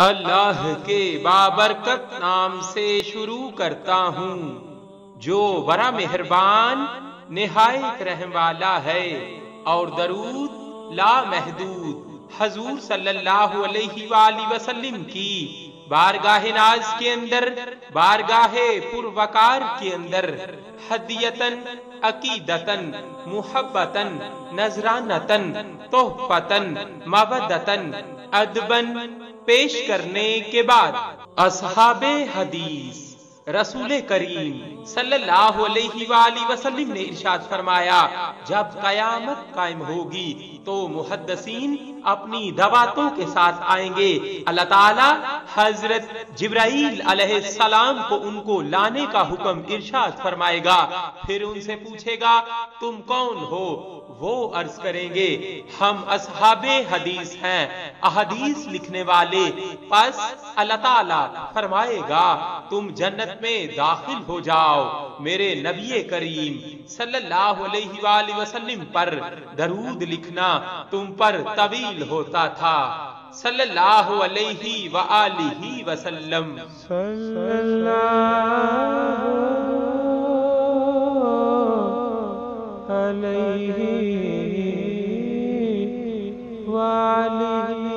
اللہ کے بابرکت نام سے شروع کرتا ہوں جو بڑا مہربان نہایت رحم والا ہے، اور درود لا محدود حضور صلی اللہ علیہ وآلہ وسلم کی بارگاہ ناز کے اندر، بارگاہ پروقار کے اندر ہدیتن، عقیدتن، محبتن، نذرانتن، تحفتن، مودتن، ادبن پیش کرنے کے بعد اصحاب حدیث رسول کریم صلی اللہ علیہ وآلہ وسلم نے ارشاد فرمایا، جب قیامت قائم ہوگی تو محدثین اپنی دواتوں کے ساتھ آئیں گے، اللہ تعالی حضرت جبرائیل علیہ السلام کو ان کو لانے کا حکم ارشاد فرمائے گا، پھر ان سے پوچھے گا تم کون ہو؟ وہ عرض کریں گے ہم اصحاب حدیث ہیں، احادیث لکھنے والے۔ پس اللہ تعالیٰ فرمائے گا تم جنت میں داخل ہو جاؤ، میرے نبی کریم صلی اللہ علیہ وآلہ وسلم پر درود لکھنا تم پر طویل ہوتا تھا، صلی اللہ علیہ وآلہ وسلم۔ صلی اللہ علیہ وآلہ